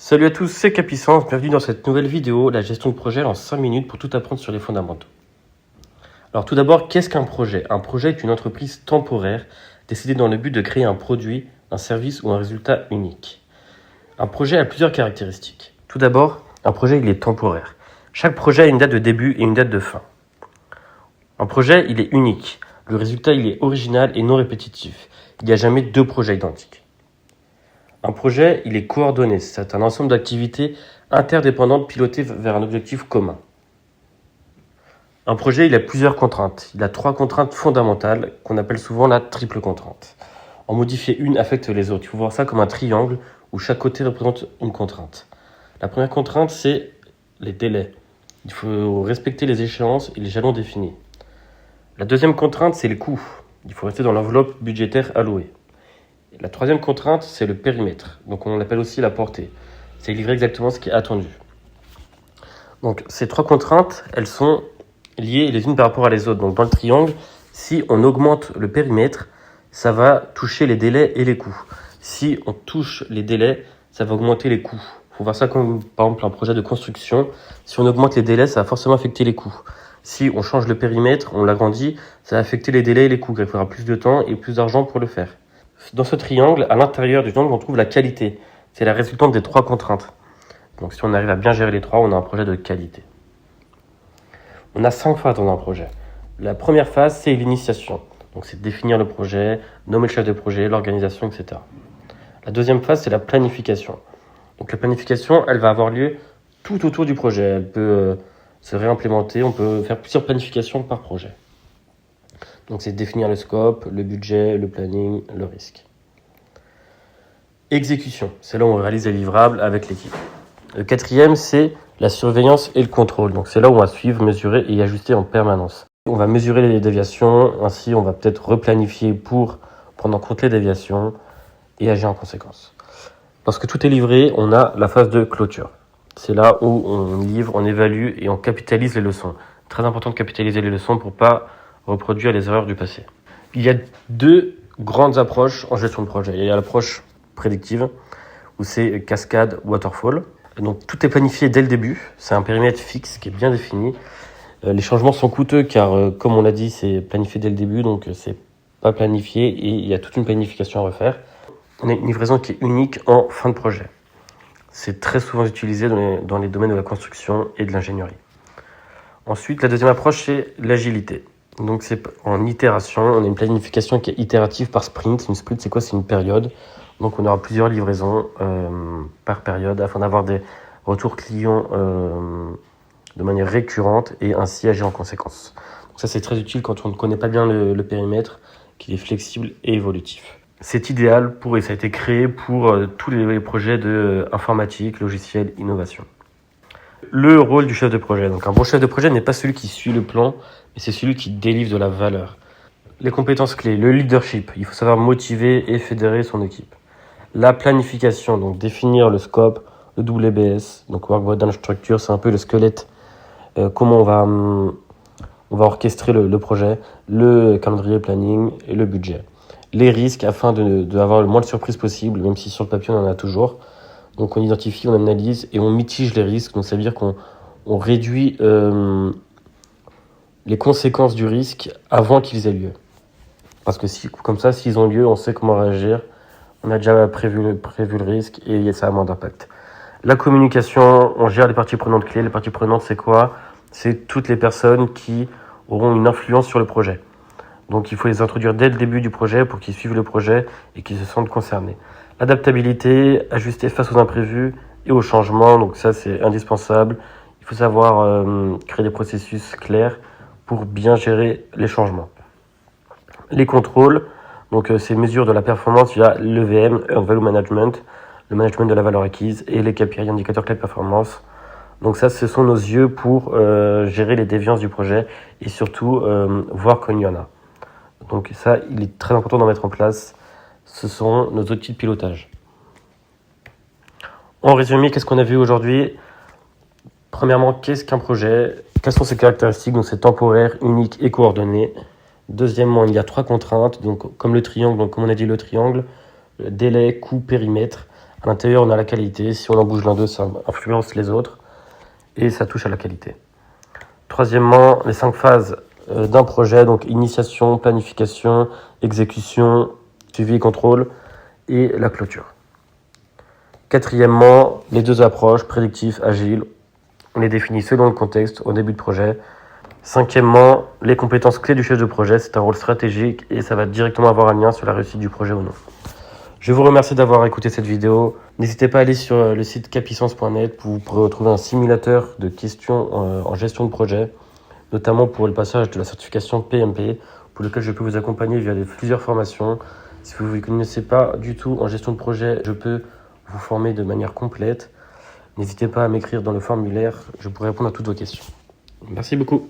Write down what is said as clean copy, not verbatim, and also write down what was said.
Salut à tous, c'est Capissance, bienvenue dans cette nouvelle vidéo, la gestion de projet en 5 minutes pour tout apprendre sur les fondamentaux. Alors tout d'abord, qu'est-ce qu'un projet? Un projet est une entreprise temporaire décidée dans le but de créer un produit, un service ou un résultat unique. Un projet a plusieurs caractéristiques. Tout d'abord, un projet il est temporaire. Chaque projet a une date de début et une date de fin. Un projet il est unique. Le résultat il est original et non répétitif. Il n'y a jamais deux projets identiques. Un projet, il est coordonné. C'est un ensemble d'activités interdépendantes pilotées vers un objectif commun. Un projet, il a plusieurs contraintes. Il a 3 contraintes fondamentales qu'on appelle souvent la triple contrainte. En modifier une affecte les autres. Il faut voir ça comme un triangle où chaque côté représente une contrainte. La première contrainte, c'est les délais. Il faut respecter les échéances et les jalons définis. La deuxième contrainte, c'est les coûts. Il faut rester dans l'enveloppe budgétaire allouée. La troisième contrainte, c'est le périmètre. Donc on l'appelle aussi la portée. C'est livrer exactement ce qui est attendu. Donc ces 3 contraintes, elles sont liées les unes par rapport à les autres. Donc dans le triangle, si on augmente le périmètre, ça va toucher les délais et les coûts. Si on touche les délais, ça va augmenter les coûts. Il faut voir ça comme par exemple un projet de construction. Si on augmente les délais, ça va forcément affecter les coûts. Si on change le périmètre, on l'agrandit, ça va affecter les délais et les coûts. Il faudra plus de temps et plus d'argent pour le faire. Dans ce triangle, à l'intérieur du triangle, on trouve la qualité. C'est la résultante des 3 contraintes. Donc si on arrive à bien gérer les 3, on a un projet de qualité. On a 5 phases dans un projet. La première phase, c'est l'initiation. Donc c'est définir le projet, nommer le chef de projet, l'organisation, etc. La deuxième phase, c'est la planification. Donc la planification, elle va avoir lieu tout autour du projet. Elle peut se réimplémenter, on peut faire plusieurs planifications par projet. Donc c'est définir le scope, le budget, le planning, le risque. Exécution, c'est là où on réalise les livrables avec l'équipe. Le quatrième, c'est la surveillance et le contrôle. Donc c'est là où on va suivre, mesurer et ajuster en permanence. On va mesurer les déviations, ainsi on va peut-être replanifier pour prendre en compte les déviations et agir en conséquence. Lorsque tout est livré, on a la phase de clôture. C'est là où on livre, on évalue et on capitalise les leçons. Très important de capitaliser les leçons pour pas reproduire les erreurs du passé. Il y a 2 grandes approches en gestion de projet. Il y a l'approche prédictive, où c'est cascade, waterfall. Donc tout est planifié dès le début. C'est un périmètre fixe qui est bien défini. Les changements sont coûteux car, comme on l'a dit, c'est planifié dès le début, donc c'est pas planifié et il y a toute une planification à refaire. On a une livraison qui est unique en fin de projet. C'est très souvent utilisé dans les domaines de la construction et de l'ingénierie. Ensuite, la deuxième approche, c'est l'agilité. Donc c'est en itération, on a une planification qui est itérative par sprint. Une sprint, c'est quoi? C'est une période. Donc on aura plusieurs livraisons par période afin d'avoir des retours clients de manière récurrente et ainsi agir en conséquence. Donc ça c'est très utile quand on ne connaît pas bien le périmètre, qu'il est flexible et évolutif. C'est idéal et ça a été créé pour tous les projets de informatique, logiciel, innovation. Le rôle du chef de projet. Donc un bon chef de projet n'est pas celui qui suit le plan, mais c'est celui qui délivre de la valeur. Les compétences clés, le leadership, il faut savoir motiver et fédérer son équipe. La planification, donc définir le scope, le WBS, donc Work Breakdown Structure, c'est un peu le squelette, comment on va orchestrer le projet, le calendrier planning et le budget. Les risques afin d'avoir le moins de surprises possible, même si sur le papier on en a toujours. Donc on identifie, on analyse et on mitige les risques. Donc ça veut dire qu'on réduit les conséquences du risque avant qu'ils aient lieu. Parce que comme ça, s'ils ont lieu, on sait comment réagir. On a déjà prévu le risque et ça a moins d'impact. La communication, on gère les parties prenantes clés. Les parties prenantes, c'est quoi? C'est toutes les personnes qui auront une influence sur le projet. Donc il faut les introduire dès le début du projet pour qu'ils suivent le projet et qu'ils se sentent concernés. L'adaptabilité, ajuster face aux imprévus et aux changements, donc ça c'est indispensable. Il faut savoir créer des processus clairs pour bien gérer les changements. Les contrôles, donc c'est mesures de la performance via l'EVM, Value Management, le management de la valeur acquise et les KPI, indicateurs clés de performance. Donc ça, ce sont nos yeux pour gérer les déviances du projet et surtout voir qu'il y en a. Donc ça, il est très important d'en mettre en place. Ce sont nos outils de pilotage. En résumé, qu'est-ce qu'on a vu aujourd'hui? Premièrement, qu'est-ce qu'un projet? Quelles sont ses caractéristiques? Donc c'est temporaire, unique et coordonné. Deuxièmement, il y a 3 contraintes, donc comme le triangle, donc comme on a dit le triangle, délai, coût, périmètre, À l'intérieur, on a la qualité. Si on en bouge l'un d'eux, ça influence les autres et ça touche à la qualité. Troisièmement, les 5 phases d'un projet, donc initiation, planification, exécution, suivi et contrôle et la clôture. Quatrièmement, les 2 approches, prédictif, agile. On les définit selon le contexte au début de projet. Cinquièmement, les compétences clés du chef de projet, c'est un rôle stratégique et ça va directement avoir un lien sur la réussite du projet ou non. Je vous remercie d'avoir écouté cette vidéo. N'hésitez pas à aller sur le site capissance.net où vous pourrez retrouver un simulateur de questions en gestion de projet, notamment pour le passage de la certification PMP, pour lequel je peux vous accompagner via plusieurs formations. Si vous ne connaissez pas du tout en gestion de projet, je peux vous former de manière complète. N'hésitez pas à m'écrire dans le formulaire, je pourrai répondre à toutes vos questions. Merci beaucoup.